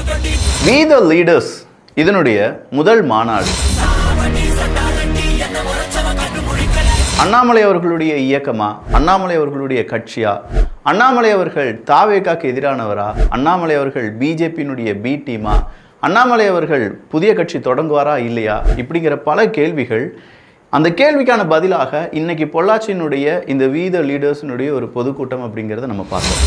We the leaders இதனுடைய முதல் மாநாடு அண்ணாமலை அவர்களுடைய இயக்கமா, அண்ணாமலை அவர்களுடைய கட்சியா, அண்ணாமலை அவர்கள் தாவேகாக்கு எதிரானவரா, அண்ணாமலை அவர்கள் பிஜேபியினுடைய பி டீமா, அண்ணாமலை அவர்கள் புதிய கட்சி தொடங்குவாரா இல்லையா, இப்படிங்கிற பல கேள்விகள். அந்த கேள்விக்கான பதிலாக இன்னைக்கு பொள்ளாச்சியினுடைய இந்த We the Leadersனுடைய ஒரு பொதுக்கூட்டம் அப்படிங்கிறத நம்ம பார்த்தோம்.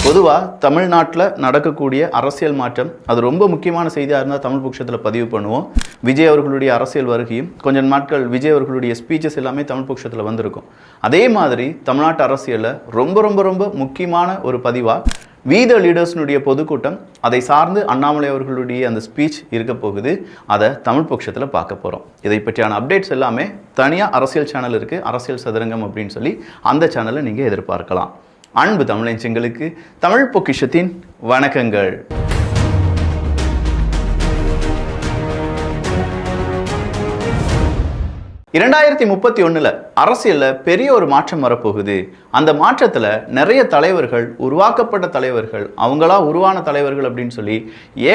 பொதுவாக தமிழ்நாட்டில் நடக்கக்கூடிய அரசியல் மாற்றம் அது ரொம்ப முக்கியமான செய்தியாக இருந்தால் தமிழ் பட்சத்தில் பதிவு பண்ணுவோம். விஜய் அவர்களுடைய அரசியல் வருகையும் கொஞ்சம் நாட்கள் விஜய் அவர்களுடைய ஸ்பீச்சஸ் எல்லாமே தமிழ் பட்சத்தில் வந்திருக்கும். அதே மாதிரி தமிழ்நாட்டு அரசியலில் ரொம்ப ரொம்ப ரொம்ப முக்கியமான ஒரு பதிவாக We the Leadersனுடைய பொதுக்கூட்டம், அதை சார்ந்து அண்ணாமலை அவர்களுடைய அந்த ஸ்பீச் இருக்க போகுது. அதை தமிழ் பட்சத்தில் பார்க்க போகிறோம். இதை பற்றியான அப்டேட்ஸ் எல்லாமே தனியாக அரசியல் சேனல் இருக்குது, அரசியல் சதுரங்கம் அப்படின்னு சொல்லி அந்த சேனலை நீங்கள் எதிர்பார்க்கலாம். அன்பு தமிழஞ்சங்களுக்கு தமிழ் பொக்கிஷத்தின் வணக்கங்கள். இரண்டாயிரத்தி 31 அரசியல்ல பெரிய ஒரு மாற்றம் வரப்போகுது. அந்த மாற்றத்துல நிறைய தலைவர்கள், உருவாக்கப்பட்ட தலைவர்கள், அவங்களா உருவான தலைவர்கள் அப்படின்னு சொல்லி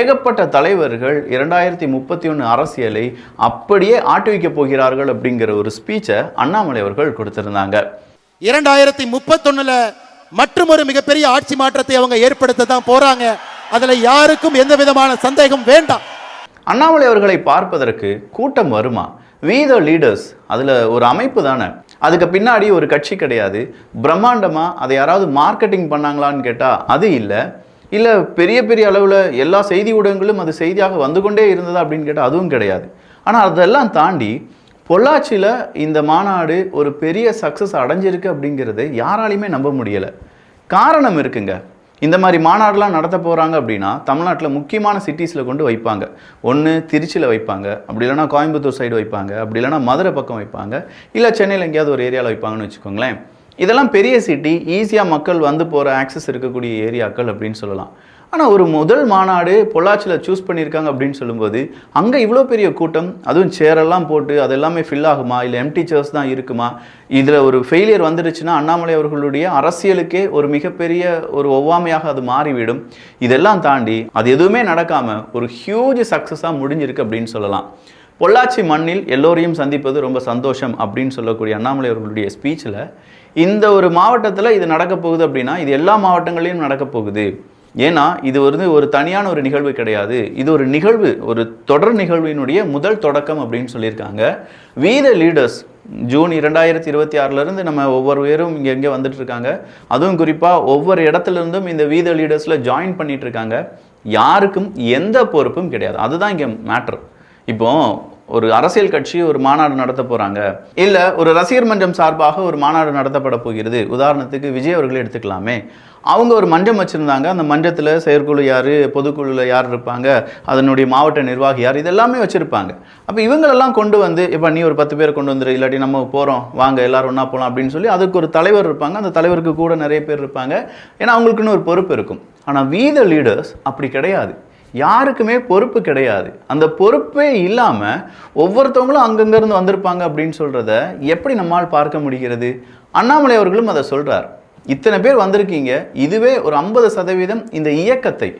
ஏகப்பட்ட தலைவர்கள் 2031 அரசியலை அப்படியே ஆட்டுவிக்க போகிறார்கள் அப்படிங்கிற ஒரு ஸ்பீச்சை அண்ணாமலை அவர்கள் கொடுத்திருந்தாங்க. 2031 மற்றும் ஒரு மிகப்பெரிய ஆட்சி மாற்றத்தை அவங்க ஏற்படுத்த தான் போறாங்க. அதுல யாருக்கும் எந்த விதமான சந்தேகம் வேண்டாம். அண்ணாமலை அவர்களை பார்ப்பதற்கு கூட்டம் வருமா? We the Leaders அதில் ஒரு அமைப்பு தானே, அதுக்கு பின்னாடி ஒரு கட்சி கிடையாது. பிரம்மாண்டமாக அதை யாராவது மார்க்கெட்டிங் பண்ணாங்களான்னு கேட்டால் அது இல்லை பெரிய பெரிய அளவில் எல்லா செய்தி ஊடகங்களும் அது செய்தியாக வந்து கொண்டே இருந்ததா அப்படின்னு கேட்டால் அதுவும் கிடையாது. ஆனால் அதெல்லாம் தாண்டி பொள்ளாச்சியில் இந்த மாநாடு ஒரு பெரிய சக்ஸஸ் அடைஞ்சிருக்கு அப்படிங்கிறது யாராலையுமே நம்ப முடியலை. காரணம் இருக்குங்க. இந்த மாதிரி மாநாடுலாம் நடத்த போகிறாங்க அப்படின்னா தமிழ்நாட்டில் முக்கியமான சிட்டிஸில் கொண்டு வைப்பாங்க. ஒன்று திருச்சியில் வைப்பாங்க, அப்படி இல்லைனா கோயம்புத்தூர் சைடு வைப்பாங்க, அப்படி இல்லைனா மதுரை பக்கம் வைப்பாங்க, இல்லை சென்னையில் எங்கேயாவது ஒரு ஏரியாவில் வைப்பாங்கன்னு வச்சுக்கோங்களேன். இதெல்லாம் பெரிய சிட்டி, ஈஸியாக மக்கள் வந்து போகிற ஆக்சஸ் இருக்கக்கூடிய ஏரியாக்கள் அப்படின்னு சொல்லலாம். ஆனால் ஒரு முதல் மாநாடு பொள்ளாச்சியில் சூஸ் பண்ணியிருக்காங்க அப்படின்னு சொல்லும்போது அங்கே இவ்வளோ பெரிய கூட்டம், அதுவும் சேரெல்லாம் போட்டு அது எல்லாமே ஃபில் ஆகுமா, இல்லை எம்டி சேர்ஸ் தான் இருக்குமா? இதில் ஒரு ஃபெயிலியர் வந்துடுச்சுன்னா அண்ணாமலை அவர்களுடைய அரசியலுக்கே ஒரு மிகப்பெரிய ஒரு ஒவ்வாமையாக அது மாறிவிடும். இதெல்லாம் தாண்டி அது எதுவுமே நடக்காமல் ஒரு ஹியூஜ் சக்ஸஸாக முடிஞ்சிருக்கு அப்படின்னு சொல்லலாம். பொள்ளாச்சி மண்ணில் எல்லோரையும் சந்திப்பது ரொம்ப சந்தோஷம் அப்படின்னு சொல்லக்கூடிய அண்ணாமலை அவர்களுடைய ஸ்பீச்சில் இந்த ஒரு மாவட்டத்தில் இது நடக்க போகுது அப்படின்னா இது எல்லா மாவட்டங்களையும் நடக்க போகுது. ஏன்னா இது ஒரு தனியான ஒரு நிகழ்வு கிடையாது, இது ஒரு நிகழ்வு, ஒரு தொடர் நிகழ்வினுடைய முதல் தொடக்கம் அப்படின்னு சொல்லியிருக்காங்க. We the Leaders ஜூன் 2026 நம்ம ஒவ்வொரு பேரும் இங்கே வந்துட்டு இருக்காங்க. அதுவும் குறிப்பாக ஒவ்வொரு இடத்துலேருந்தும் இந்த We the Leadersல ஜாயின் பண்ணிட்டு இருக்காங்க. யாருக்கும் எந்த பொறுப்பும் கிடையாது. அதுதான் இங்கே மேட்டர். இப்போ ஒரு அரசியல் கட்சி ஒரு மாநாடு நடத்த போகிறாங்க, இல்லை ஒரு ரசிகர் மன்றம் சார்பாக ஒரு மாநாடு நடத்தப்பட போகிறது. உதாரணத்துக்கு விஜய் அவர்களை எடுத்துக்கலாமே. அவங்க ஒரு மன்றம் வச்சுருந்தாங்க. அந்த மன்றத்தில் செயற்குழு யார், பொதுக்குழுவில் யார் இருப்பாங்க, அதனுடைய மாவட்ட நிர்வாகி யார், இதெல்லாமே வச்சுருப்பாங்க. அப்போ இவங்களெல்லாம் கொண்டு வந்து இப்போ நீ ஒரு 10 பேர் கொண்டு வந்துரு, இல்லாட்டி நம்ம போகிறோம் வாங்க எல்லோரும் ஒன்றா போகலாம் அப்படின்னு சொல்லி அதுக்கு ஒரு தலைவர் இருப்பாங்க. அந்த தலைவருக்கு கூட நிறைய பேர் இருப்பாங்க. ஏன்னா அவங்களுக்குன்னு ஒரு பொறுப்பு இருக்கும். ஆனால் We the Leaders அப்படி கிடையாது. யாருக்குமே பொறுப்பு கிடையாது. அந்த பொறுப்பே இல்லாமல் ஒவ்வொருத்தவங்களும் அங்கங்கேருந்து வந்திருப்பாங்க அப்படின்னு சொல்கிறத எப்படி நம்மால் பார்க்க முடிகிறது? அண்ணாமலை அவர்களும் அதை சொல்கிறார். இத்தனை பேர் வந்திருக்கீங்க, இதுவே ஒரு 50% இந்த இயக்கத்தை,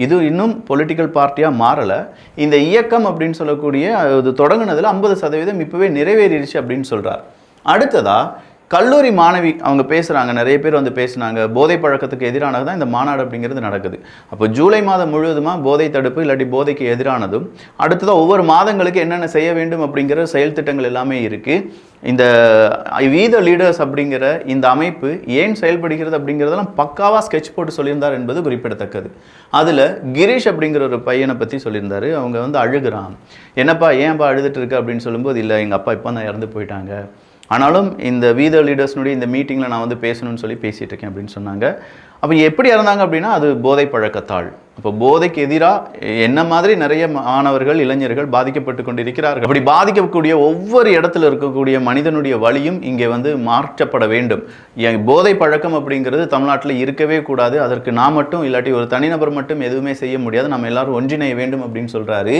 இது இன்னும் பொலிட்டிக்கல் பார்ட்டியாக மாறலை, இந்த இயக்கம் அப்படின்னு சொல்லக்கூடிய அது தொடங்கினதில் 50% இப்போவே நிறைவேறிடுச்சு அப்படின்னு சொல்கிறார். அடுத்ததாக கல்லூரி மாணவி அவங்க பேசுகிறாங்க, நிறைய பேர் வந்து பேசுனாங்க. போதை பழக்கத்துக்கு எதிரானது தான் இந்த மாநாடு அப்படிங்கிறது நடக்குது. அப்போ ஜூலை மாதம் முழுவதுமாக போதை தடுப்பு இல்லாட்டி போதைக்கு எதிரானதும், அடுத்ததாக ஒவ்வொரு மாதங்களுக்கு என்னென்ன செய்ய வேண்டும் அப்படிங்கிற செயல் திட்டங்கள் எல்லாமே இருக்குது. இந்த We the Leaders அப்படிங்கிற இந்த அமைப்பு ஏன் செயல்படுகிறது அப்படிங்கிறதெல்லாம் பக்காவாக ஸ்கெட்ச் போட்டு சொல்லியிருந்தார் என்பது குறிப்பிடத்தக்கது. அதில் கிரீஷ் அப்படிங்கிற ஒரு பையனை பற்றி சொல்லியிருந்தார். அவங்க வந்து அழுகிறான். என்னப்பா ஏன்ப்பா அழுதுட்டு இருக்கு அப்படின்னு சொல்லும்போது, இல்லை எங்கள் அப்பா இப்போ தான் இறந்து போயிட்டாங்க, ஆனாலும் இந்த We the Leadersனுடைய இந்த மீட்டிங்கில் நான் வந்து பேசணும்னு சொல்லி பேசிகிட்டு இருக்கேன் அப்படின்னு சொன்னாங்க. அப்போ எப்படி இறந்தாங்க அப்படின்னா அது போதை பழக்கத்தால். அப்போ போதைக்கு எதிராக என்ன மாதிரி நிறைய மாணவர்கள், இளைஞர்கள் பாதிக்கப்பட்டு கொண்டிருக்கிறார்கள். அப்படி பாதிக்கக்கூடிய ஒவ்வொரு இடத்துல இருக்கக்கூடிய மனிதனுடைய வழியும் இங்கே வந்து மாற்றப்பட வேண்டும். போதை பழக்கம் அப்படிங்கிறது தமிழ்நாட்டில் இருக்கவே கூடாது. அதற்கு நான் மட்டும் இல்லாட்டி ஒரு தனிநபர் மட்டும் எதுவுமே செய்ய முடியாது. நம்ம எல்லாரும் ஒன்றிணைய வேண்டும் அப்படின்னு சொல்கிறாரு.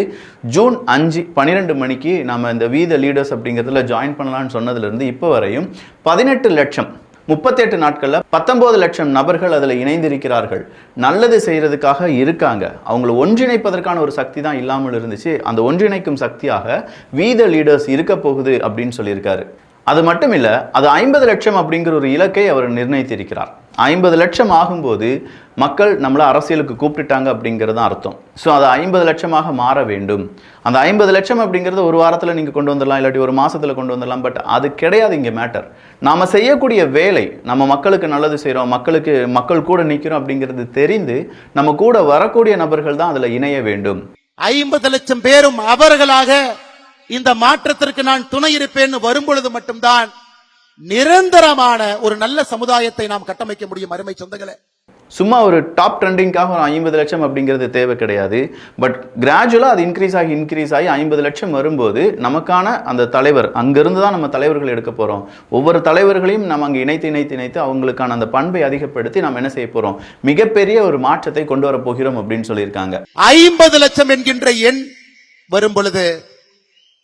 ஜூன் 5 12 மணிக்கு நம்ம இந்த We the Leaders அப்படிங்கிறதுல ஜாயின் பண்ணலான்னு சொன்னதுலேருந்து இப்போ வரையும் 18 லட்சம் 38 நாட்களில் 19 லட்சம் நபர்கள் அதில் இணைந்திருக்கிறார்கள். நல்லது செய்யறதுக்காக இருக்காங்க. அவங்களை ஒன்றிணைப்பதற்கான ஒரு சக்தி தான் இல்லாமல் இருந்துச்சு. அந்த ஒன்றிணைக்கும் சக்தியாக வி த லீடர்ஸ் இருக்க போகுது அப்படின்னு சொல்லியிருக்காரு. அது மட்டும் இல்லை, அது 50 லட்சம் அப்படிங்கிற ஒரு இலக்கை அவர் நிர்ணயித்திருக்கிறார். 50 லட்சம் ஆகும்போது மக்கள் நம்மளை அரசியலுக்கு கூப்பிட்டுட்டாங்க அப்படிங்கிறது தான் அர்த்தம். ஸோ அது 50 லட்சமாக மாற வேண்டும். அந்த 50 லட்சம் அப்படிங்கிறது ஒரு வாரத்தில் நீங்கள் கொண்டு வந்துடலாம், இல்லாட்டி ஒரு மாதத்தில் கொண்டு வந்துடலாம். பட் அது கிடையாது இங்கே மேட்டர். நாம் செய்யக்கூடிய வேலை, நம்ம மக்களுக்கு நல்லது செய்கிறோம், மக்கள் கூட நிற்கிறோம் அப்படிங்கிறது தெரிந்து நம்ம கூட வரக்கூடிய நபர்கள் தான் அதில் இணைய வேண்டும். 50 லட்சம் பேரும் அவர்களாக இந்த மாற்றத்திற்கு நான் துணை இருப்பேன்னு வரும்பொழுது மட்டும்தான் நிரந்தரமான ஒரு நல்ல சமுதாயத்தை நாம் கட்டமைக்க முடியும். அருமை சொந்தங்களே, சும்மா ஒரு டாப் ட்ரெண்டிங்காக ஒரு 50 லட்சம் அப்படிங்கிறது தேவை கிடையாது. பட் கிராஜுவலாக அது இன்க்ரீஸ் ஆகி 50 லட்சம் வரும்போது நமக்கான அந்த தலைவர், அங்கிருந்து தான் நம்ம தலைவர்கள் எடுக்க போகிறோம். ஒவ்வொரு தலைவர்களையும் நம்ம அங்கே இணைத்து அவங்களுக்கான அந்த பண்பை அதிகப்படுத்தி நம்ம என்ன செய்ய போகிறோம், மிகப்பெரிய ஒரு மாற்றத்தை கொண்டு வர போகிறோம் அப்படின்னு சொல்லியிருக்காங்க. 50 லட்சம் என்கின்ற எண் வரும் பொழுது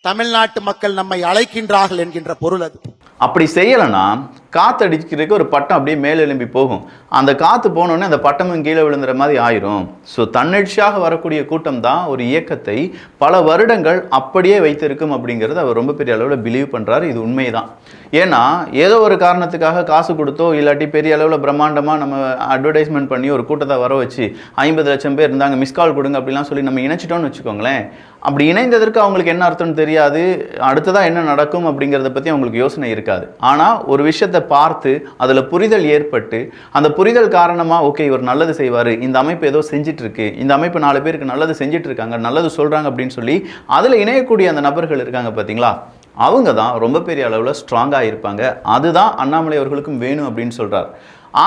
தமிழ்நாட்டு மக்கள் நம்மை அழைக்கின்றார்கள் என்கின்ற பொருள் அது. அப்படி செய்யலைன்னா காற்றடிக்கிறதுக்கு ஒரு பட்டம் அப்படியே மேலே எழும்பி போகும். அந்த காற்று போனோடனே அந்த பட்டமும் கீழே விழுந்துற மாதிரி ஆயிரும். ஸோ தன்னெழுச்சியாக வரக்கூடிய கூட்டம் தான் ஒரு இயக்கத்தை பல வருடங்கள் அப்படியே வைத்திருக்கும் அப்படிங்கிறது அவர் ரொம்ப பெரிய அளவில் பிலீவ் பண்ணுறாரு. இது உண்மைதான். ஏன்னா ஏதோ ஒரு காரணத்துக்காக காசு கொடுத்தோ இல்லாட்டி பெரிய அளவில் பிரம்மாண்டமாக நம்ம அட்வர்டைஸ்மெண்ட் பண்ணி ஒரு கூட்டத்தை வர வச்சு 50 லட்சம் பேர் இருந்தாங்க, மிஸ்கால் கொடுங்க அப்படிலாம் சொல்லி நம்ம இணைச்சிட்டோம்னு வச்சுக்கோங்களேன். அப்படி இணைந்ததற்கு அவங்களுக்கு என்ன அர்த்தம்னு தெரியாது, அடுத்ததாக என்ன நடக்கும் அப்படிங்கிறத பற்றி அவங்களுக்கு யோசனை இருக்காது. ஆனால் ஒரு விஷயத்தை பார்த்து அதில் புரிதல் ஏற்பட்டு அந்த புரிதல் காரணமாக ஓகே இவர் நல்லது செய்வார், இந்த அமைப்பு ஏதோ செஞ்சிட்டு இருக்கு, இந்த அமைப்பு 4 பேருக்கு நல்லது செஞ்சிட்டு இருக்காங்க, நல்லது சொல்கிறாங்க அப்படின்னு சொல்லி அதில் இணையக்கூடிய அந்த நபர்கள் இருக்காங்க பார்த்தீங்களா, அவங்க தான் ரொம்ப பெரிய அளவில் ஸ்ட்ராங்காக இருப்பாங்க. அதுதான் அண்ணாமலை அவர்களுக்கும் வேணும் அப்படின்னு சொல்கிறார்.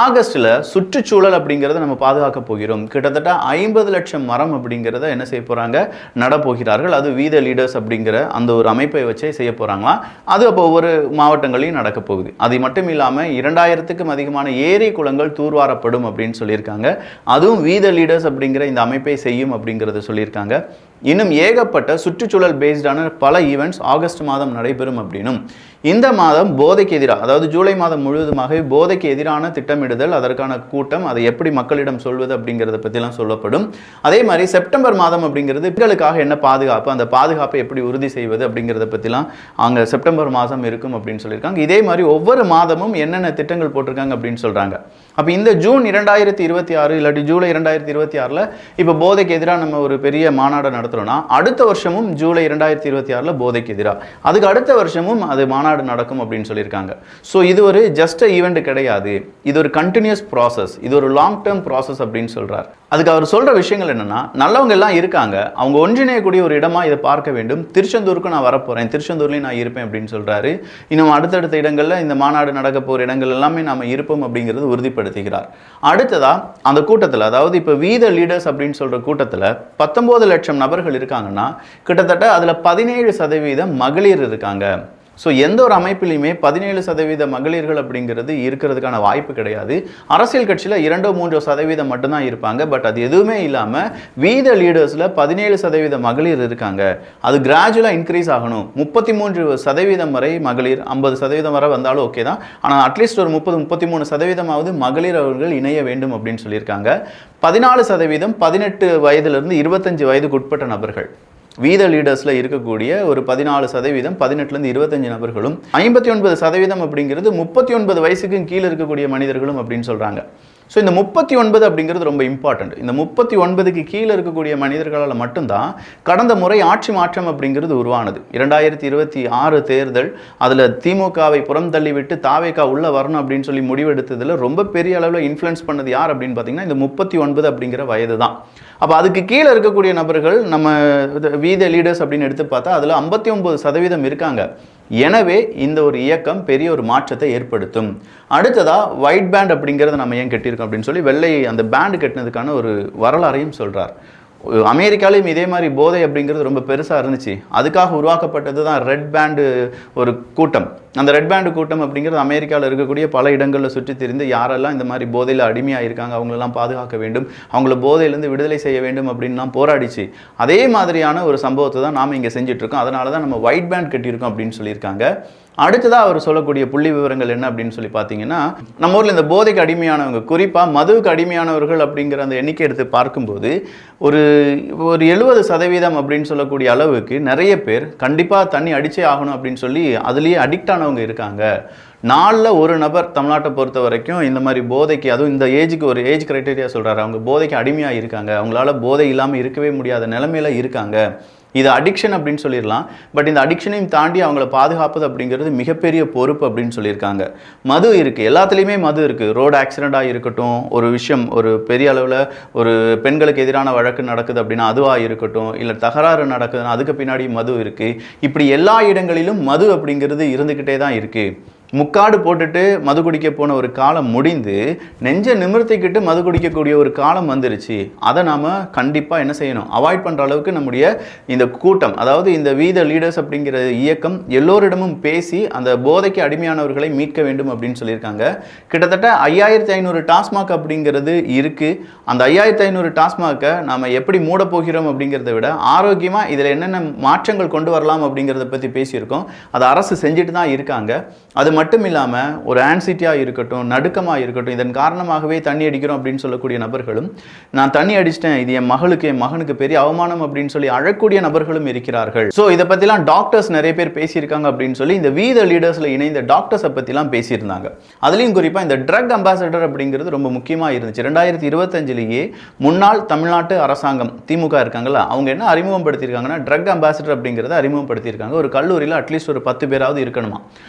ஆகஸ்டில் சுற்றுச்சூழல் அப்படிங்கிறத நம்ம பாதுகாக்க போகிறோம். கிட்டத்தட்ட 50 லட்சம் மரம் அப்படிங்கிறத என்ன செய்ய போகிறாங்க, நடப்போகிறார்கள். அது வி த லீடர்ஸ் அப்படிங்கிற அந்த ஒரு அமைப்பை வச்சே செய்ய போகிறாங்களாம். அது அப்போ ஒவ்வொரு மாவட்டங்களையும் நடக்க போகுது. அது மட்டும் இல்லாமல் 2000க்கும் அதிகமான ஏரி குளங்கள் தூர்வாரப்படும் அப்படின்னு சொல்லியிருக்காங்க. அதுவும் வி த லீடர்ஸ் அப்படிங்கிற இந்த அமைப்பை செய்யும் அப்படிங்கிறத சொல்லியிருக்காங்க. இன்னும் ஏகப்பட்ட சுற்றுச்சூழல் பேஸ்டான பல ஈவெண்ட்ஸ் ஆகஸ்ட் மாதம் நடைபெறும் அப்படின்னும், இந்த மாதம் போதைக்கு எதிராக, அதாவது ஜூலை மாதம் முழுவதுமாகவே போதைக்கு எதிரான திட்டமிடுதல், அதற்கான கூட்டம், அதை எப்படி மக்களிடம் சொல்வது அப்படிங்கிறத பற்றிலாம் சொல்லப்படும். அதே மாதிரி செப்டம்பர் மாதம் அப்படிங்கிறது பெண்களுக்காக என்ன பாதுகாப்பு, அந்த பாதுகாப்பை எப்படி உறுதி செய்வது அப்படிங்கிறத பற்றிலாம் அங்கே செப்டம்பர் மாதம் இருக்கும் அப்படின்னு சொல்லியிருக்காங்க. இதே மாதிரி ஒவ்வொரு மாதமும் என்னென்ன திட்டங்கள் போட்டிருக்காங்க அப்படின்னு சொல்கிறாங்க. அப்போ இந்த ஜூன் 2026 இல்லாட்டி ஜூலை 2026 இப்போ போதைக்கு எதிராக நம்ம ஒரு பெரிய மாநாடு நடத்துகிறோன்னா அடுத்த வருஷமும் ஜூலை 2026 போதைக்கு எதிராக, அதுக்கு அடுத்த வருஷமும் அது மாநாடு நடக்கும் அப்படின்னு சொல்லியிருக்காங்க. ஸோ இது ஒரு ஜஸ்ட் ஈவெண்ட் கிடையாது, இது ஒரு கண்டினியூஸ் ப்ராசஸ், இது ஒரு லாங் டேர்ம் ப்ராசஸ் அப்படின்னு சொல்றார். அதுக்கு அவர் சொல்ற விஷயங்கள் என்னன்னா, நல்லவங்க எல்லாம் இருக்காங்க, அவங்க ஒன்றிணையக்கூடிய ஒரு இடமா இதை பார்க்க வேண்டும். திருச்செந்தூருக்கு நான் வரப்போறேன், திருச்செந்தூர்லையும் நான் இருப்பேன் அப்படின்னு சொல்றாரு. இன்னும் அடுத்தடுத்த இடங்கள்ல இந்த மாநாடு நடக்க போற இடங்கள் எல்லாமே நாம இருப்போம் அப்படிங்கிறது உறுதிப்படுத்துகிறார். அடுத்ததா அந்த கூட்டத்தில், அதாவது இப்போ வி த லீடர்ஸ் அப்படின்னு சொல்ற கூட்டத்தில் 19 லட்சம் நபர்கள் இருக்காங்கன்னா கிட்டத்தட்ட அதில் 17% மகளிர் இருக்காங்க. ஸோ எந்த ஒரு அமைப்பிலையுமே 17% மகளிர்கள் அப்படிங்கிறது இருக்கிறதுக்கான வாய்ப்பு கிடையாது. அரசியல் கட்சியில் 2-3% மட்டும்தான் இருப்பாங்க. பட் அது எதுவுமே இல்லாமல் வி த லீடர்ஸில் 17% மகளிர் இருக்காங்க. அது கிராஜுவலாக இன்க்ரீஸ் ஆகணும். 33% வரை மகளிர், 50% வரை வந்தாலும் ஓகே தான். ஆனால் அட்லீஸ்ட் ஒரு 30-33% மகளிர் அவர்கள் இணைய வேண்டும் அப்படின்னு சொல்லியிருக்காங்க. 14% 18 வயதிலிருந்து 25 வயதுக்கு உட்பட்ட நபர்கள். வி த லீடர்ஸில் இருக்கக்கூடிய ஒரு 14%, 18லேருந்து 25 நபர்களும், 59% அப்படிங்கிறது 39 வயசுக்கும் கீழே இருக்கக்கூடிய மனிதர்களும் அப்படின்னு சொல்கிறாங்க. ஸோ இந்த 39 அப்படிங்கிறது ரொம்ப இம்பார்ட்டன்ட். இந்த 39க்கு கீழே இருக்கக்கூடிய மனிதர்களால் மட்டும்தான் கடந்த முறை ஆட்சி மாற்றம் அப்படிங்கிறது உருவானது. 2026 தேர்தல், அதில் திமுகவை புறம் தள்ளிவிட்டு தாவேகா உள்ள வரணும் அப்படின்னு சொல்லி முடிவெடுத்ததில் ரொம்ப பெரிய அளவில் இன்ஃப்ளூயன்ஸ் பண்ணது யார் அப்படின்னு பார்த்தீங்கன்னா இந்த 39 அப்படிங்கிற வயது தான். அப்போ அதுக்கு கீழே இருக்கக்கூடிய நபர்கள் நம்ம வி த லீடர்ஸ் அப்படின்னு எடுத்து பார்த்தா அதில் 59% இருக்காங்க. எனவே இந்த ஒரு இயக்கம் பெரிய ஒரு மாற்றத்தை ஏற்படுத்தும். அடுத்ததா ஒயிட் பேண்ட் அப்படிங்கிறத நம்ம ஏன் கட்டியிருக்கோம் அப்படின்னு சொல்லி வெள்ளை அந்த பேண்ட் கட்டினதுக்கான ஒரு வரலாறையும் சொல்றார். அமெரிக்காலையும் இதே மாதிரி போதை அப்படிங்கிறது ரொம்ப பெருசாக இருந்துச்சு. அதுக்காக உருவாக்கப்பட்டது தான் ரெட் பேண்டு ஒரு கூட்டம். அந்த ரெட் பேண்டு கூட்டம் அப்படிங்கிறது அமெரிக்காவில் இருக்கக்கூடிய பல இடங்களில் சுற்றி திரிந்து யாரெல்லாம் இந்த மாதிரி போதையில் அடிமையாக இருக்காங்க அவங்களெல்லாம் பாதுகாக்க வேண்டும், அவங்கள போதையிலேருந்து விடுதலை செய்ய வேண்டும் அப்படின்லாம் போராடிச்சு. அதே மாதிரியான ஒரு சம்பவத்தை தான் நாம் இங்கே செஞ்சிட்ருக்கோம். அதனால தான் நம்ம ஒயிட் பேண்ட் கட்டியிருக்கோம் அப்படின்னு சொல்லியிருக்காங்க. அடுத்ததாக அவர் சொல்லக்கூடிய புள்ளி விவரங்கள் என்ன அப்படின்னு சொல்லி பார்த்தீங்கன்னா, நம்ம ஊரில் இந்த போதைக்கு அடிமையானவங்க, குறிப்பாக மதுவுக்கு அடிமையானவர்கள் அப்படிங்கிற அந்த எண்ணிக்கை எடுத்து பார்க்கும்போது ஒரு ஒரு 70% அப்படின்னு சொல்லக்கூடிய அளவுக்கு நிறைய பேர் கண்டிப்பாக தண்ணி அடிச்சே ஆகணும் அப்படின்னு சொல்லி அதுலேயே அடிக்ட் ஆனவங்க இருக்காங்க. 4ல் 1 நபர் தமிழ்நாட்டை பொறுத்த வரைக்கும் இந்த மாதிரி போதைக்கு, அதுவும் இந்த ஏஜுக்கு ஒரு ஏஜ் கிரைட்டீரியா சொல்கிறாரு, அவங்க போதைக்கு அடிமையாக இருக்காங்க, அவங்களால போதை இல்லாமல் இருக்கவே முடியாத நிலைமையில இருக்காங்க. இது அடிக்ஷன் அப்படின்னு சொல்லிடலாம். பட் இந்த அடிக்ஷனையும் தாண்டி அவங்கள பாதுகாப்பது அப்படிங்கிறது மிகப்பெரிய பொறுப்பு அப்படின்னு சொல்லியிருக்காங்க. மது இருக்குது, எல்லாத்துலேயுமே மது இருக்குது. ரோடு ஆக்சிடெண்ட்டாக இருக்கட்டும், ஒரு விஷயம் ஒரு பெரிய அளவில் ஒரு பெண்களுக்கு எதிரான வழக்கு நடக்குது அப்படின்னா அதுவாக இருக்கட்டும், இல்லை தகராறு நடக்குதுன்னா அதுக்கு பின்னாடி மது இருக்குது. இப்படி எல்லா இடங்களிலும் மது அப்படிங்கிறது இருந்துக்கிட்டே தான் இருக்குது. முக்காடு போட்டுட்டு மது குடிக்க போன ஒரு காலம் முடிந்து நெஞ்ச நிமிர்த்திக்கிட்டு மது குடிக்கக்கூடிய ஒரு காலம் வந்துருச்சு. அதை நாம் கண்டிப்பாக என்ன செய்யணும், அவாய்ட் பண்ணுற அளவுக்கு நம்முடைய இந்த கூட்டம், அதாவது இந்த வீத லீடர்ஸ் அப்படிங்கிற இயக்கம் எல்லோரிடமும் பேசி அந்த போதைக்கு அடிமையானவர்களை மீட்க வேண்டும் அப்படின்னு சொல்லியிருக்காங்க. கிட்டத்தட்ட 5500 டாஸ்மாக் அப்படிங்கிறது இருக்குது. அந்த 5500 டாஸ்மாகை நாம் எப்படி மூட போகிறோம் அப்படிங்கிறத விட ஆரோக்கியமாக இதில் என்னென்ன மாற்றங்கள் கொண்டு வரலாம் அப்படிங்கிறத பற்றி பேசியிருக்கோம். அதை அரசு செஞ்சுட்டு தான் இருக்காங்க. அது மட்டும் இல்லாமல் ஒரு ஆன்சைட்டியாக இருக்கட்டும், நடுக்கமாக இருக்கட்டும், இதன் காரணமாகவே தண்ணி அடிக்கிறோம் அப்படின்னு சொல்லக்கூடிய நபர்களும், நான் தண்ணி அடிச்சிட்டேன், இது என் மகளுக்கு என் மகனுக்கு பெரிய அவமானம் அப்படின்னு சொல்லி அழக்கூடிய நபர்களும் இருக்கிறார்கள். ஸோ இதை பற்றிலாம் டாக்டர்ஸ் நிறைய பேர் பேசியிருக்காங்க அப்படின்னு சொல்லி இந்த வீத லீடர்ஸில் இணைந்த டாக்டர்ஸை பற்றிலாம் பேசியிருந்தாங்க. அதுலேயும் குறிப்பாக இந்த ட்ரக் அம்பாசடர் அப்படிங்கிறது ரொம்ப முக்கியமாக இருந்துச்சு. 2025லேயே முன்னாள் தமிழ்நாட்டு அரசாங்கம் திமுக இருக்காங்கல்ல, அவங்க என்ன அறிமுகப்படுத்தியிருக்காங்கன்னா ட்ரக் அம்பாசடர் அப்படிங்கிறத அறிமுகப்படுத்தியிருக்காங்க. ஒரு கல்லூரியில் அட்லீஸ்ட் ஒரு 10 பேராவது இருக்கணுமா.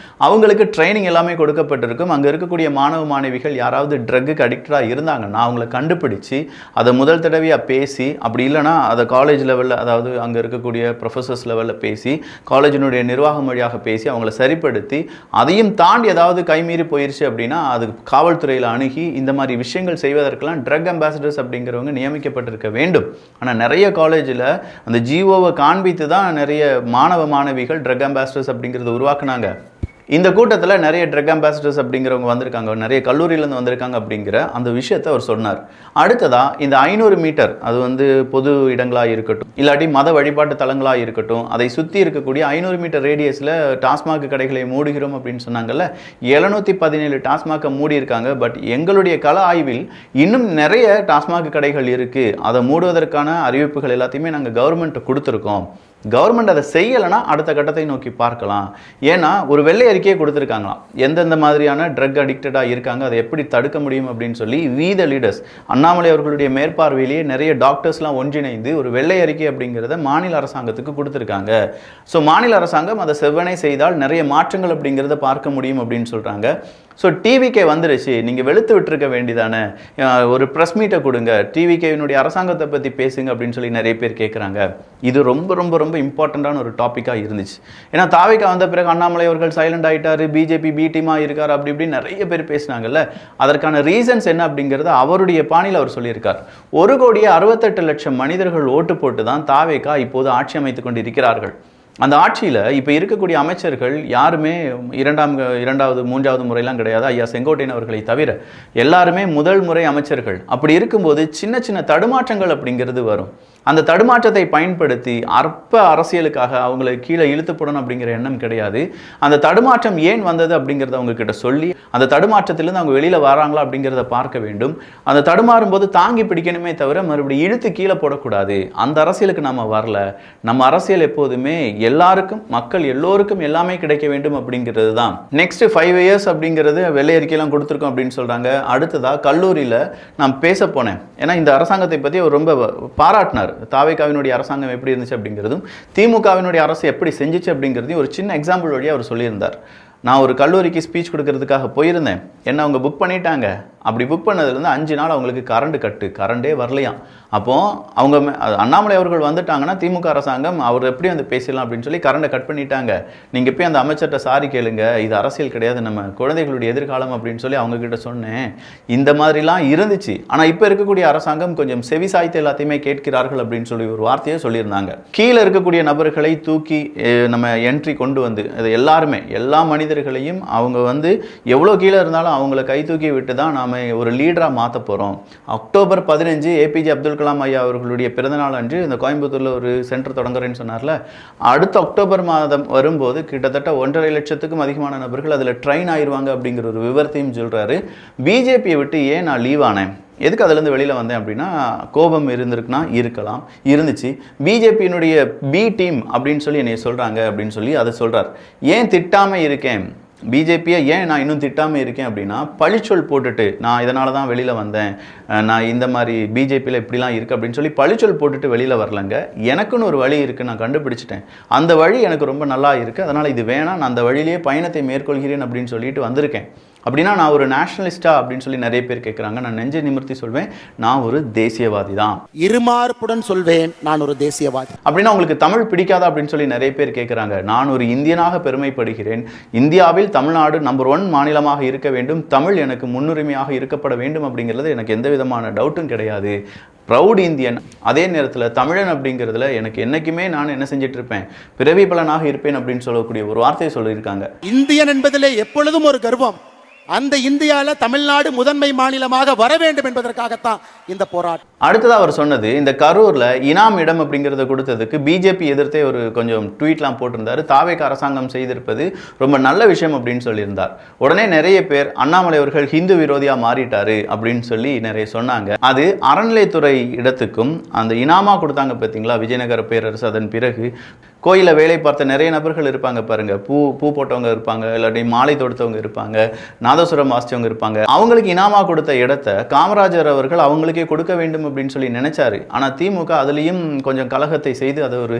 அவங்களுக்கு ட்ரைனிங் எல்லாமே கொடுக்கப்பட்டிருக்கும். அங்கே இருக்கக்கூடிய மாணவ மாணவிகள் யாராவது ட்ரக்குக்கு அடிக்டடாக இருந்தாங்கன்னா அவங்கள கண்டுபிடிச்சு அதை முதல் தடவையாக பேசி, அப்படி இல்லைனா அதை காலேஜ் லெவலில், அதாவது அங்கே இருக்கக்கூடிய ப்ரொஃபஸர்ஸ் லெவலில் பேசி, காலேஜினுடைய நிர்வாகம் வழியாக பேசி அவங்கள சரிப்படுத்தி, அதையும் தாண்டி ஏதாவது கைமீறி போயிடுச்சு அப்படின்னா அது காவல்துறையில் அணுகி இந்த மாதிரி விஷயங்கள் செய்வதற்கெல்லாம் ட்ரக் அம்பாசடர்ஸ் அப்படிங்கிறவங்க நியமிக்கப்பட்டிருக்க வேண்டும். ஆனால் நிறைய காலேஜில் அந்த ஜிஓவை காண்பித்து தான் நிறைய மாணவ மாணவிகள் ட்ரக் அம்பாசடர்ஸ் அப்படிங்கிறத உருவாக்குனாங்க. இந்த கூட்டத்தில் நிறைய ட்ரக் அம்பாசிடர்ஸ் அப்படிங்கிறவங்க வந்திருக்காங்க, நிறைய கல்லூரியிலேருந்து வந்திருக்காங்க அப்படிங்கிற அந்த விஷயத்தை அவர் சொன்னார். அடுத்ததாக இந்த 500 மீட்டர், அது வந்து பொது இடங்களாக இருக்கட்டும், இல்லாட்டி மத வழிபாட்டு தலங்களாக இருக்கட்டும், அதை சுற்றி இருக்கக்கூடிய 500 மீட்டர் ரேடியஸில் டாஸ்மாக் கடைகளை மூடுகிறோம் அப்படின்னு சொன்னாங்கல்ல. 717 டாஸ்மாகை மூடி இருக்காங்க. பட் எங்களுடைய கள ஆய்வில் இன்னும் நிறைய டாஸ்மாக் கடைகள் இருக்குது. அதை மூடுவதற்கான அறிவிப்புகள் எல்லாத்தையுமே நாங்கள் கவர்மெண்ட்டை கொடுத்துருக்கோம். கவர்மெண்ட் அதை செய்யலைன்னா அடுத்த கட்டத்தை நோக்கி பார்க்கலாம். ஏன்னா ஒரு வெள்ளை அறிக்கையை கொடுத்துருக்காங்களாம், எந்தெந்த மாதிரியான ட்ரக் அடிக்டடாக இருக்காங்க, அதை எப்படி தடுக்க முடியும் அப்படின்னு சொல்லி வீத லீடர்ஸ் அண்ணாமலை அவர்களுடைய மேற்பார்வையிலேயே நிறைய டாக்டர்ஸ்லாம் ஒன்றிணைந்து ஒரு வெள்ளை அறிக்கை அப்படிங்கிறத மாநில அரசாங்கத்துக்கு கொடுத்துருக்காங்க. ஸோ மாநில அரசாங்கம் அதை செவ்வனே செய்தால் நிறைய மாற்றங்கள் அப்படிங்கிறத பார்க்க முடியும் அப்படின்னு சொல்கிறாங்க. ஸோ டிவிகே வந்துருச்சு, நீங்கள் வெளுத்து விட்டுருக்க வேண்டியதானே, ஒரு ப்ரெஸ் மீட்டை கொடுங்க, டிவிகேவினுடைய அரசாங்கத்தை பற்றி பேசுங்க அப்படின்னு சொல்லி நிறைய பேர் கேட்குறாங்க. இது ரொம்ப ரொம்ப ரொம்ப இம்பார்ட்டண்ட்டான ஒரு டாப்பிக்காக இருந்துச்சு. ஏன்னா தாவிகா வந்த பிறகு அண்ணாமலை அவர்கள் சைலண்ட் ஆகிட்டார், பிஜேபி பி டீமாக இருக்கார், அப்படி இப்படி நிறைய பேர் பேசினாங்கல்ல. அதற்கான ரீசன்ஸ் என்ன அப்படிங்கிறத அவருடைய பாணியில் அவர் சொல்லியிருக்கார். 1,68,00,000 மனிதர்கள் ஓட்டு போட்டு தான் தாவிகா இப்போது ஆட்சி அமைத்து கொண்டு இருக்கிறார்கள். அந்த ஆட்சியில் இப்போ இருக்கக்கூடிய அமைச்சர்கள் யாருமே இரண்டாவது மூன்றாவது முறையெல்லாம் கிடையாது. ஐயா செங்கோட்டையன் அவர்களை தவிர எல்லாருமே முதல் முறை அமைச்சர்கள். அப்படி இருக்கும்போது சின்ன சின்ன தடுமாற்றங்கள் அப்படிங்கிறது வரும். அந்த தடுமாற்றத்தை பயன்படுத்தி அற்ப அரசியலுக்காக அவங்களை கீழே இழுத்து போடணும் அப்படிங்கிற எண்ணம் கிடையாது. அந்த தடுமாற்றம் ஏன் வந்தது அப்படிங்கிறத அவங்க கிட்ட சொல்லி அந்த தடுமாற்றத்திலிருந்து அவங்க வெளியில் வராங்களா அப்படிங்கிறத பார்க்க வேண்டும். அந்த தடுமாறும் போது தாங்கி பிடிக்கணுமே தவிர மறுபடியும் இழுத்து கீழே போடக்கூடாது. அந்த அரசியலுக்கு நம்ம வரல. நம்ம அரசியல் எப்போதுமே எல்லாருக்கும், மக்கள் எல்லோருக்கும் எல்லாமே கிடைக்க வேண்டும் அப்படிங்கிறது தான். நெக்ஸ்ட் 5 இயர்ஸ் அப்படிங்கிறது வெள்ளை அறிக்கையெல்லாம் கொடுத்துருக்கோம் அப்படின்னு சொல்கிறாங்க. அடுத்ததாக கல்லூரியில் நான் பேச போனேன். ஏன்னா இந்த அரசாங்கத்தை பற்றி அவர் ரொம்ப பாராட்டினார். தாவேகாவினுடைய அரசாங்கம் எப்படி இருந்துச்சு அப்படிங்கிறதும் திமுகவினுடைய அரசு எப்படி செஞ்சிச்சு அப்படிங்கிறதையும் ஒரு சின்ன எக்ஸாம்பிள் வழியாக அவர் சொல்லியிருந்தார். நான் ஒரு கல்லூரிக்கு ஸ்பீச் கொடுக்கறதுக்காக போயிருந்தேன். என்ன அவங்க புக் பண்ணிட்டாங்க. அப்படி புக் பண்ணதுலேருந்து 5 நாள் அவங்களுக்கு கரண்டே வரலையாம். அப்போது அவங்க அண்ணாமலை அவர்கள் வந்துட்டாங்கன்னா திமுக அரசாங்கம் அவர் எப்படி வந்து பேசலாம் அப்படின்னு சொல்லி கரண்டை கட் பண்ணிட்டாங்க. நீங்கள் போய் அந்த அமைச்சர்கிட்ட சாரி கேளுங்க, இது அரசியல் கிடையாது, நம்ம குழந்தைகளுடைய எதிர்காலம் அப்படின்னு சொல்லி அவங்கக்கிட்ட சொன்னேன். இந்த மாதிரிலாம் இருந்துச்சு. ஆனால் இப்போ இருக்கக்கூடிய அரசாங்கம் கொஞ்சம் செவி சாய்த்து எல்லாத்தையுமே கேட்கிறார்கள் அப்படின்னு சொல்லி ஒரு வார்த்தையை சொல்லியிருந்தாங்க. கீழே இருக்கக்கூடிய நபர்களை தூக்கி நம்ம என்ட்ரி கொண்டு வந்து அது எல்லாருமே எல்லா மனிதர்களையும் அவங்க வந்து எவ்வளோ கீழே இருந்தாலும் அவங்கள கை தூக்கி விட்டு தான் நாம் நம்ம ஒரு லீடராக மாற்ற போகிறோம். அக்டோபர் 15 ஏபிஜே அப்துல் கலாம் ஐயா அவர்களுடைய பிறந்தநாள் அன்று இந்த கோயம்புத்தூரில் ஒரு சென்டர் தொடங்குறேன்னு சொன்னார்ல, அடுத்த அக்டோபர் மாதம் வரும்போது கிட்டத்தட்ட 1.5 லட்சத்துக்கும் அதிகமான நபர்கள் அதில் ட்ரெயின் ஆயிடுவாங்க அப்படிங்கிற ஒரு விவரத்தையும் சொல்கிறாரு. பிஜேபியை விட்டு ஏன் நான் லீவ் ஆனேன், எதுக்கு அதுலேருந்து வெளியில் வந்தேன் அப்படின்னா, கோபம் இருந்திருக்குன்னா இருக்கலாம், இருந்துச்சு. பிஜேபியினுடைய பி டீம் அப்படின்னு சொல்லி என்னை சொல்கிறாங்க அப்படின்னு சொல்லி அதை சொல்கிறார். ஏன் திட்டாமல் இருக்கேன், பிஜேபியை ஏன் நான் இன்னும் திட்டாமல் இருக்கேன் அப்படின்னா, பழிச்சொல் போட்டுட்டு நான் இதனால தான் வெளியில் வந்தேன், நான் இந்த மாதிரி பிஜேபியில் இப்படிலாம் இருக்குது அப்படின்னு சொல்லி பழிச்சொல் போட்டுட்டு வெளியில் வரலங்க. எனக்குன்னு ஒரு வழி இருக்குது, நான் கண்டுபிடிச்சிட்டேன். அந்த வழி எனக்கு ரொம்ப நல்லா இருக்குது, அதனால் இது வேணாம், நான் அந்த வழியிலேயே பயணத்தை மேற்கொள்கிறேன் அப்படின்னு சொல்லிட்டு வந்திருக்கேன். அப்படின்னா நான் ஒரு நேஷனலிஸ்டா அப்படின்னு சொல்லி நிறைய பேர் கேட்குறாங்க. நான் நெஞ்சை நிமிர்த்தி சொல்வேன், நான் ஒரு தேசியவாதி தான். இருமார்ப்புடன் சொல்வேன், நான் ஒரு தேசியவாதி. அப்படின்னா உங்களுக்கு தமிழ் பிடிக்காதா அப்படின்னு சொல்லி நிறைய பேர் கேட்குறாங்க. நான் ஒரு இந்தியனாக பெருமைப்படுகிறேன். இந்தியாவில் தமிழ்நாடு நம்பர் 1 மாநிலமாக இருக்க வேண்டும், தமிழ் எனக்கு முன்னுரிமையாக இருக்கப்பட வேண்டும் அப்படிங்கிறது எனக்கு எந்த விதமான டவுட்டும் கிடையாது. Proud Indian. அதே நேரத்தில் தமிழன் அப்படிங்கிறதுல எனக்கு என்னைக்குமே நான் என்ன செஞ்சுட்டு இருப்பேன், பிறவி பலனாக இருப்பேன் அப்படின்னு சொல்லக்கூடிய ஒரு வார்த்தையை சொல்லியிருக்காங்க. இந்தியன் என்பதிலே எப்பொழுதும் ஒரு கர்வம். அந்த இந்தியால தமிழ்நாடு முதன்மை மாநிலமாக வர வேண்டும் என்பதற்காகத்தான் இந்த போராட்டம். அடுத்ததாக அவர் சொன்னது, இந்த கரூரில் இனாம் இடம் அப்படிங்கிறத கொடுத்ததுக்கு பிஜேபி எதிர்த்தே ஒரு கொஞ்சம் ட்வீட்லாம் போட்டிருந்தார். தாவேக அரசாங்கம் செய்திருப்பது ரொம்ப நல்ல விஷயம் அப்படின்னு சொல்லியிருந்தார். உடனே நிறைய பேர் அண்ணாமலை அவர்கள் ஹிந்து விரோதியாக மாறிட்டாரு அப்படின்னு சொல்லி நிறைய சொன்னாங்க. அது அறநிலைத்துறை இடத்துக்கும் அந்த இனாமா கொடுத்தாங்க பார்த்தீங்களா, விஜயநகர பேரரசு. அதன் பிறகு கோயிலில் வேலை பார்த்த நிறைய நபர்கள் இருப்பாங்க பாருங்க, பூ போட்டவங்க இருப்பாங்க, இல்லாட்டி மாலை தொடுத்தவங்க இருப்பாங்க, நாதசுரம் வாசிச்சவங்க இருப்பாங்க. அவங்களுக்கு இனாமா கொடுத்த இடத்த காமராஜர் அவர்கள் அவங்களுக்கே கொடுக்க வேண்டும் அப்படின்னு சொல்லி நினைச்சாரு. ஆனால் திமுக அதுலேயும் கொஞ்சம் கலகத்தை செய்து அதை ஒரு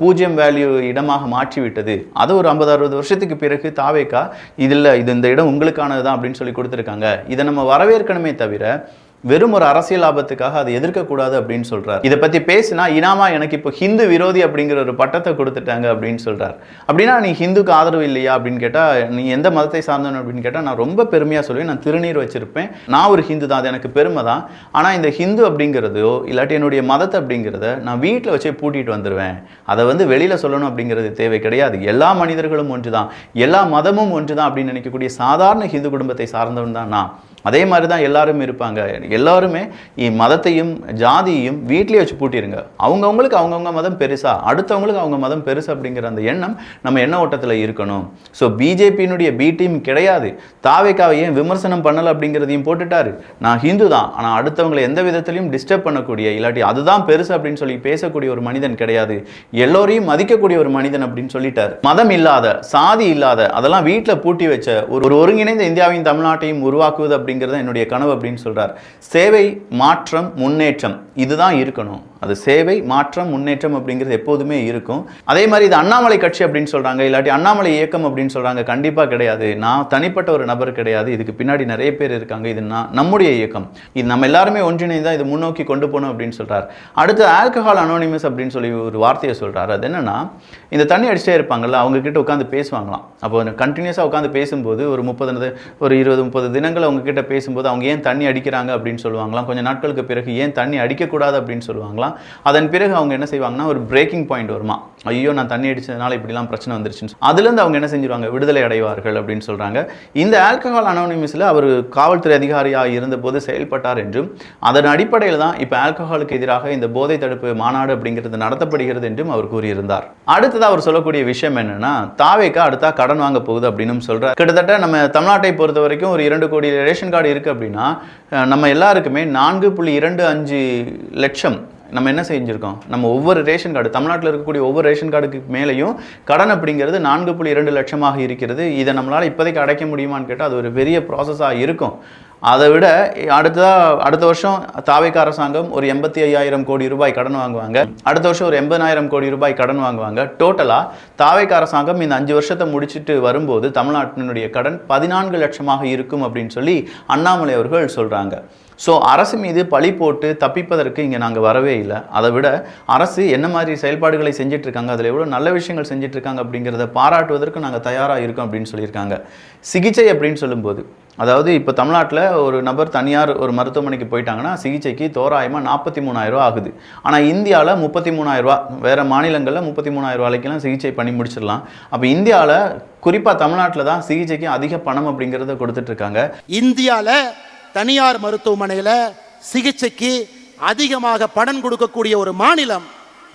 0 வேல்யூ இடமாக மாற்றி விட்டது. அது ஒரு 50-60 வருஷத்துக்கு பிறகு தாவேகா இது இந்த இடம் உங்களுக்கானது தான் அப்படின்னு சொல்லி கொடுத்துருக்காங்க. இதை நம்ம வரவேற்கணுமே தவிர வெறும் ஒரு அரசியல் லாபத்துக்காக அதை எதிர்க்கக்கூடாது அப்படின்னு சொல்றார். இதை பற்றி பேசினா இனாமா எனக்கு இப்போ ஹிந்து விரோதி அப்படிங்கிற ஒரு பட்டத்தை கொடுத்துட்டாங்க அப்படின்னு சொல்றார். அப்படின்னா நீ ஹிந்துக்கு ஆதரவு இல்லையா அப்படின்னு கேட்டால், நீ எந்த மதத்தை சார்ந்தவன் அப்படின்னு கேட்டால், நான் ரொம்ப பெருமையாக சொல்லுவேன், நான் திருநீர் வச்சிருப்பேன், நான் ஒரு ஹிந்து தான், அது எனக்கு பெருமை தான். ஆனால் இந்த ஹிந்து அப்படிங்கிறதோ இல்லாட்டி என்னுடைய மதத்தை அப்படிங்கிறத நான் வீட்டில் வச்சே பூட்டிட்டு வந்துடுவேன். அதை வெளியில் சொல்லணும் அப்படிங்கிறது தேவை கிடையாது. எல்லா மனிதர்களும் ஒன்று தான், எல்லா மதமும் ஒன்று தான் அப்படின்னு நினைக்கக்கூடிய சாதாரண ஹிந்து குடும்பத்தை சார்ந்தவன் தான் நான். அதே மாதிரி தான் எல்லாரும் இருப்பாங்க. எல்லாருமே மதத்தையும் ஜாதியையும் வீட்டிலே வச்சு பூட்டிடுங்க. அவங்கவுங்களுக்கு அவங்கவுங்க மதம் பெருசா, அடுத்தவங்களுக்கு அவங்க மதம் பெருசு அப்படிங்கிற அந்த எண்ணம் நம்ம எண்ண ஓட்டத்தில் இருக்கணும். ஸோ பிஜேபியினுடைய பி டீம் கிடையாது. தாவேகாவை ஏன் விமர்சனம் பண்ணலை அப்படிங்கிறதையும் போட்டுட்டாரு. நான் ஹிந்து தான், ஆனால் அடுத்தவங்களை எந்த விதத்திலையும் டிஸ்டர்ப் பண்ணக்கூடிய இல்லாட்டி அதுதான் பெருசு அப்படின்னு சொல்லி பேசக்கூடிய ஒரு மனிதன் கிடையாது. எல்லோரையும் மதிக்கக்கூடிய ஒரு மனிதன் அப்படின்னு சொல்லிட்டார். மதம் இல்லாத, சாதி இல்லாத, அதெல்லாம் வீட்டில் பூட்டி வச்ச ஒரு ஒருங்கிணைந்த இந்தியாவையும் தமிழ்நாட்டையும் உருவாக்குவது அப்படிங்கிறது என்னுடைய கனவு அப்படின்னு சொல்றார். சேவை, மாற்றம், முன்னேற்றம், இதுதான் இருக்கணும். அது சேவை, மாற்றம், முன்னேற்றம் அப்படிங்கிறது எப்போதுமே இருக்கும். அதே மாதிரி இது அண்ணாமலை கட்சி அப்படின்னு சொல்றாங்க, இல்லாட்டி அண்ணாமலை இயக்கம் அப்படின்னு சொல்றாங்க. கண்டிப்பா கிடையாது. நான் தனிப்பட்ட ஒரு நபர் கிடையாது. இதுக்கு பின்னாடி நிறைய பேர் இருக்காங்க. இது நம்முடைய இயக்கம். இது நம்ம எல்லாருமே ஒன்றிணைந்தா இது முன்னோக்கி கொண்டு போகணும் அப்படின்னு சொல்றார். அடுத்து ஆல்கஹால் அனோனிமஸ் அப்படின்னு சொல்லி ஒரு வார்த்தையை சொல்றாரு. அது என்னன்னா, இந்த தண்ணி அடிச்சிட்டே இருப்பாங்கல்ல, அவங்க கிட்ட உட்காந்து பேசுவாங்களாம். அப்போ கண்டினியூஸாக உட்காந்து பேசும்போது ஒரு 20-30 தினங்கள் அவங்க கிட்ட பேசும்போது அவங்க ஏன் தண்ணி அடிக்கிறாங்க அப்படின்னு சொல்லுவாங்களாம். கொஞ்சம் நாட்களுக்கு பிறகு ஏன் தண்ணி அடிக்கக்கூடாது அப்படின்னு சொல்லுவாங்களாம். அதன் பிறகு அவங்க என்ன செய்வாங்கன்னா, ஒரு பிரேக்கிங் பாயிண்ட் வருமா, ஐயோ நான் தண்ணி அடிச்சதுனால இப்படிலாம் பிரச்சனை வந்துருச்சுன்னு. அதுலேருந்து அவங்க என்ன செஞ்சிருவாங்க, விடுதலை அடைவார்கள் அப்படின்னு சொல்றாங்க. இந்த ஆல்கஹால் அனோனிமஸில் அவர் காவல்துறை அதிகாரியாக இருந்தபோது செயல்பட்டார் என்றும், அதன் அடிப்படையில் தான் இப்போ ஆல்கஹாலுக்கு எதிராக இந்த போதை தடுப்பு மாநாடு அப்படிங்கிறது நடத்தப்படுகிறது என்றும் அவர் கூறியிருந்தார். அடுத்ததாக அவர் சொல்லக்கூடிய விஷயம் என்னன்னா, தாவேகா அடுத்தா கடன் வாங்க போகுது அப்படின்னு சொல்றார். கிட்டத்தட்ட நம்ம தமிழ்நாட்டை பொறுத்த வரைக்கும் ஒரு 2 கோடி ரேஷன் கார்டு இருக்கு அப்படின்னா, நம்ம எல்லாருக்குமே 4.25 லட்சம் நம்ம என்ன செஞ்சுருக்கோம், நம்ம ஒவ்வொரு ரேஷன் கார்டு, தமிழ்நாட்டில் இருக்கக்கூடிய ஒவ்வொரு ரேஷன் கார்டுக்கு மேலேயும் கடன் அப்படிங்கிறது 4.2 லட்சமாக இருக்கிறது. இதை நம்மளால் இப்போதைக்கு அடைக்க முடியுமான்னு கேட்டால் அது ஒரு பெரிய ப்ராசஸாக இருக்கும். அதை விட அடுத்த வருஷம் தாவேக அரசாங்கம் ஒரு 85,000 கோடி ரூபாய் கடன் வாங்குவாங்க. அடுத்த வருஷம் ஒரு 80,000 கோடி ரூபாய் கடன் வாங்குவாங்க. டோட்டலாக தாவேக அரசாங்கம் இந்த 5 வருஷத்தை முடிச்சுட்டு வரும்போது தமிழ்நாட்டினுடைய கடன் 14 லட்சமாக இருக்கும் அப்படின்னு சொல்லி அண்ணாமலை அவர்கள் சொல்கிறாங்க. ஸோ அரசு மீது பழி போட்டு தப்பிப்பதற்கு இங்கே நாங்கள் வரவே இல்லை. அதை விட அரசு என்ன மாதிரி செயல்பாடுகளை செஞ்சிட்ருக்காங்க, அதில் எவ்வளோ நல்ல விஷயங்கள் செஞ்சிட்ருக்காங்க அப்படிங்கிறத பாராட்டுவதற்கு நாங்கள் தயாராக இருக்கோம் அப்படின்னு சொல்லியிருக்காங்க. சிகிச்சை அப்படின்னு சொல்லும்போது, அதாவது இப்போ தமிழ்நாட்டில் ஒரு நபர் தனியார் ஒரு மருத்துவமனைக்கு போயிட்டாங்கன்னா சிகிச்சைக்கு தோராயமாக 43,000 ரூபா ஆகுது. ஆனால் இந்தியாவில் 33,000 ரூபா, வேறு மாநிலங்களில் 33,000 ரூபாய்க்கெல்லாம் சிகிச்சை பண்ணி முடிச்சிடலாம். அப்போ இந்தியாவில் குறிப்பாக தமிழ்நாட்டில் தான் சிகிச்சைக்கு அதிக பணம் அப்படிங்கிறத கொடுத்துட்ருக்காங்க. இந்தியாவில் தனியார் மருத்துவமனையில சிகிச்சைக்கு அதிகமாக பணம் கொடுக்கக்கூடிய ஒரு மாநிலம்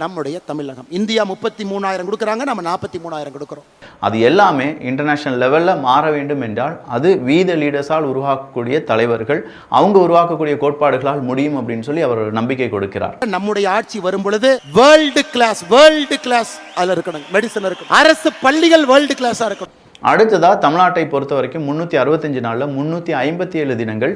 நம்முடைய தமிழகம். இந்தியா 33,000 கொடுக்குறாங்க, நம்ம 43,000 கொடுக்குறோம். அது எல்லாமே இன்டர்நேஷனல் லெவலில் மாற வேண்டும் என்றால் அது வீத லீடர்ஸால் உருவாக்கக்கூடிய தலைவர்கள், அவங்க உருவாக்கக்கூடிய கோட்பாடுகளால் முடியும் அப்படின்னு சொல்லி அவர் நம்பிக்கை கொடுக்கிறார். நம்முடைய ஆட்சி வரும் பொழுது வேர்ல்டு கிளாஸ் அதுல இருக்கணும், மெடிசன் இருக்கணும், அரசு பள்ளிகள் வேர்ல்டு கிளாஸா இருக்கணும். அடுத்ததாக தமிழ்நாட்டை பொறுத்த வரைக்கும் 365 நாளில் 357 தினங்கள்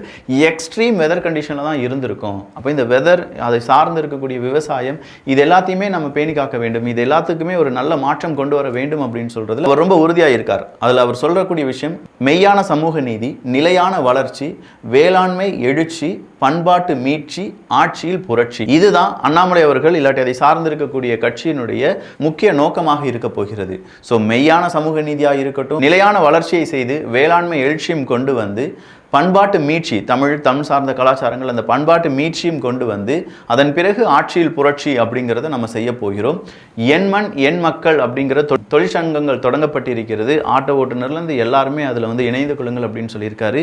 எக்ஸ்ட்ரீம் வெதர் கண்டிஷனில் தான் இருந்திருக்கும். அப்போ இந்த வெதர், அதை சார்ந்து இருக்கக்கூடிய விவசாயம், இது எல்லாத்தையுமே நம்ம பேணி காக்க வேண்டும், இது எல்லாத்துக்குமே ஒரு நல்ல மாற்றம் கொண்டு வர வேண்டும் அப்படின்னு சொல்றதுல அவர் ரொம்ப உறுதியாக இருக்கார். அதில் அவர் சொல்லக்கூடிய விஷயம் மெய்யான சமூக நீதி, நிலையான வளர்ச்சி, வேளாண்மை எழுச்சி, பண்பாட்டு மீட்சி, ஆட்சியில் புரட்சி. இதுதான் அண்ணாமலை அவர்கள் இல்லாட்டி அதை சார்ந்திருக்கக்கூடிய கட்சியினுடைய முக்கிய நோக்கமாக இருக்க போகிறது. ஸோ மெய்யான சமூக நீதியாக இருக்கட்டும், நிலையான வளர்ச்சியை செய்து வேளாண்மை எழுச்சியும் கொண்டு வந்து பண்பாட்டு மீட்சி, தமிழ் சார்ந்த கலாச்சாரங்கள், அந்த பண்பாட்டு மீட்சியும் கொண்டு வந்து அதன் பிறகு ஆட்சியில் புரட்சி அப்படிங்கிறத நம்ம செய்ய போகிறோம். என் மண் என் மக்கள் அப்படிங்கிற தொழிற்சங்கங்கள் தொடங்கப்பட்டிருக்கிறது. ஆட்டோ ஓட்டுநர்லேருந்து எல்லாருமே அதில் வந்து இணைந்து கொள்ளுங்கள் அப்படின்னு சொல்லியிருக்காரு.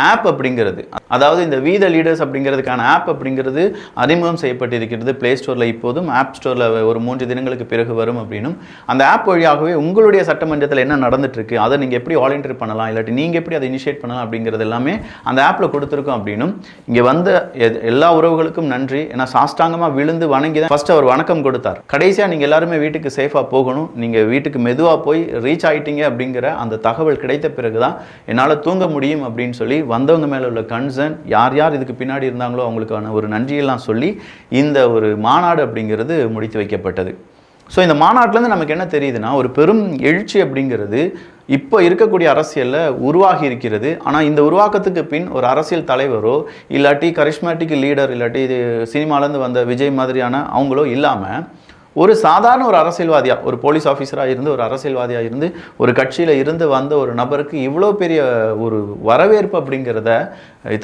ஆப் அப்படிங்கிறது, அதாவது இந்த வீத லீடர்ஸ் அப்படிங்கிறதுக்கான ஆப் அப்படிங்கிறது அறிமுகம் செய்யப்பட்டிருக்கிறது பிளே ஸ்டோரில். இப்போதும் ஆப் ஸ்டோரில் ஒரு 3 தினங்களுக்கு பிறகு வரும் அப்படின்னும், அந்த ஆப் வழியாகவே உங்களுடைய சட்டமன்றத்தில் என்ன நடந்துட்டு இருக்கு, அதை நீங்கள் எப்படி வாலண்டியர் பண்ணலாம், இல்லாட்டி நீங்கள் எப்படி அதை இனிஷியேட் பண்ணலாம் அப்படிங்கிறது எல்லாமே அந்த ஆப்ல கொடுத்திருக்கோம் அப்படின்னும். இங்க வந்த எல்லா உறவுகளுக்கும் நன்றி. ஏன்னா சாஷ்டாங்கமா விழுந்து வணங்கி தான் ஃபர்ஸ்ட் அவர் வணக்கம் கொடுத்தார். கடைசியா நீங்க எல்லாருமே வீட்டுக்கு சேஃபா போகணும், நீங்க வீட்டுக்கு மெதுவா போய் ரீச் ஆயிட்டீங்க அப்படிங்கிற அந்த தகவல் கிடைத்த பிறகுதான் என்னால தூங்க முடியும் அப்படின்னு சொல்லி வந்தவங்க மேல உள்ள கன்சர்ன், யார் யார் இதுக்கு பின்னாடி இருந்தாங்களோ அவங்களுக்கான ஒரு நன்றியெல்லாம் சொல்லி இந்த ஒரு மாநாடு அப்படிங்கிறது முடித்து வைக்கப்பட்டது. ஸோ இந்த மாநாட்டிலேருந்து நமக்கு என்ன தெரியுதுன்னா, ஒரு பெரும் எழுச்சி அப்படிங்கிறது இப்போ இருக்கக்கூடிய அரசியலில் உருவாகி இருக்கிறது. ஆனால் இந்த உருவாக்கத்துக்கு பின் ஒரு அரசியல் தலைவரோ இல்லாட்டி கரிஷ்மேட்டிக் லீடர் இல்லாட்டி இது சினிமாலேருந்து வந்த விஜய் மாதிரியான அவங்களோ இல்லாமல் ஒரு சாதாரண ஒரு அரசியல்வாதியாக, ஒரு போலீஸ் ஆஃபீஸராக இருந்து ஒரு அரசியல்வாதியாக இருந்து ஒரு கட்சியில் இருந்து வந்த ஒரு நபருக்கு இவ்வளோ பெரிய ஒரு வரவேற்பு அப்படிங்கிறத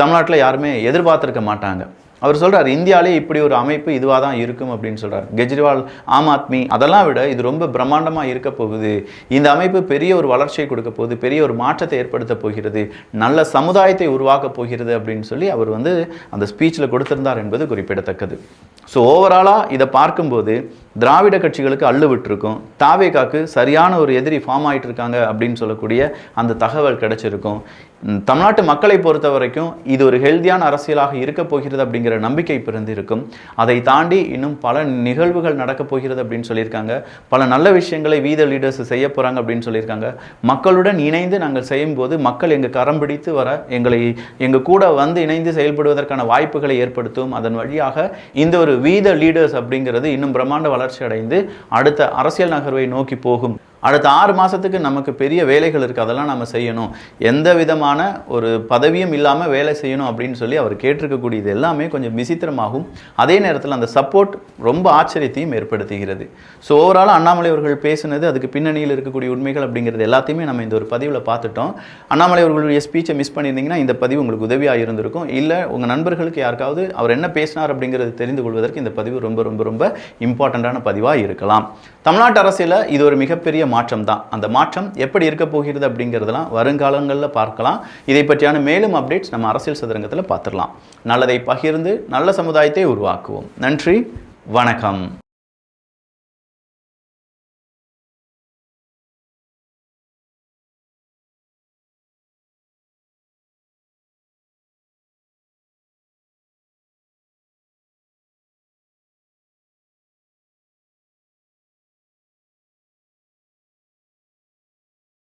தமிழ்நாட்டில் யாருமே எதிர்பார்த்துருக்க மாட்டாங்க. அவர் சொல்றார், இந்தியாவிலே இப்படி ஒரு அமைப்பு இதுவாக தான் இருக்கும் அப்படின்னு சொல்றார். கெஜ்ரிவால், ஆம் ஆத்மி, அதெல்லாம் விட இது ரொம்ப பிரம்மாண்டமாக இருக்க போகுது. இந்த அமைப்பு பெரிய ஒரு வளர்ச்சியை கொடுக்க போகுது, பெரிய ஒரு மாற்றத்தை ஏற்படுத்த போகிறது, நல்ல சமுதாயத்தை உருவாக்க போகிறது அப்படின்னு சொல்லி அவர் வந்து அந்த ஸ்பீச்சில் கொடுத்திருந்தார் என்பது குறிப்பிடத்தக்கது. ஸோ ஓவராலாக இதை பார்க்கும்போது திராவிட கட்சிகளுக்கு அள்ளு விட்டுருக்கும், தாவேகாக்கு சரியான ஒரு எதிரி ஃபார்ம் ஆகிட்டு இருக்காங்க அப்படின்னு சொல்லக்கூடிய அந்த தகவல் கிடைச்சிருக்கும். தமிழ்நாட்டு மக்களை பொறுத்த வரைக்கும் இது ஒரு ஹெல்தியான அரசியலாக இருக்க போகிறது அப்படிங்கிற நம்பிக்கை பிறந்து இருக்கும். அதை தாண்டி இன்னும் பல நிகழ்வுகள் நடக்க போகிறது அப்படின்னு சொல்லியிருக்காங்க. பல நல்ல விஷயங்களை வீத லீடர்ஸ் செய்ய போகிறாங்க அப்படின்னு சொல்லியிருக்காங்க. மக்களுடன் இணைந்து நாங்கள் செய்யும்போது மக்கள் எங்கள் கரம் பிடித்து வர எங்கள் கூட வந்து இணைந்து செயல்படுவதற்கான வாய்ப்புகளை ஏற்படுத்தும். அதன் வழியாக இந்த ஒரு வீத லீடர்ஸ் அப்படிங்கிறது இன்னும் பிரம்மாண்ட வளர்ச்சி அடைந்து அடுத்த அரசியல் நகர்வை நோக்கி போகும். அடுத்த 6 மாதத்துக்கு நமக்கு பெரிய வேலைகள் இருக்குது, அதெல்லாம் நம்ம செய்யணும், எந்த விதமான ஒரு பதவியும் இல்லாமல் வேலை செய்யணும் அப்படின்னு சொல்லி அவர் கேட்டிருக்கக்கூடியது எல்லாமே கொஞ்சம் விசித்திரமாகும். அதே நேரத்தில் அந்த சப்போர்ட் ரொம்ப ஆச்சரியத்தையும் ஏற்படுத்துகிறது. ஸோ ஓவராலாக அண்ணாமலை அவர்கள் பேசினது, அதுக்கு பின்னணியில் இருக்கக்கூடிய உண்மைகள் அப்படிங்கிறது எல்லாத்தையுமே நம்ம இந்த ஒரு பதிவில் பார்த்துட்டோம். அண்ணாமலை அவர்களுடைய ஸ்பீச்சை மிஸ் பண்ணியிருந்தீங்கன்னா இந்த பதிவு உங்களுக்கு உதவியாக இருந்திருக்கும். இல்லை உங்கள் நண்பர்களுக்கு யாருக்காவது அவர் என்ன பேசினார் அப்படிங்கிறது தெரிந்து கொள்வதற்கு இந்த பதிவு ரொம்ப ரொம்ப ரொம்ப இம்பார்ட்டண்ட்டான பதிவாக இருக்கலாம். தமிழ்நாட்டு அரசியலில் இது ஒரு மிகப்பெரிய மாற்றம் தான். அந்த மாற்றம் எப்படி இருக்க போகிறது அப்படிங்கிறதெல்லாம் வருங்காலங்களில் பார்க்கலாம். இதை பற்றியான மேலும் அப்டேட்ஸ் நம்ம அரசியல் சதுரங்கத்தில் பார்த்துடலாம். நல்லதை பகிர்ந்து நல்ல சமுதாயத்தை உருவாக்குவோம். நன்றி, வணக்கம்.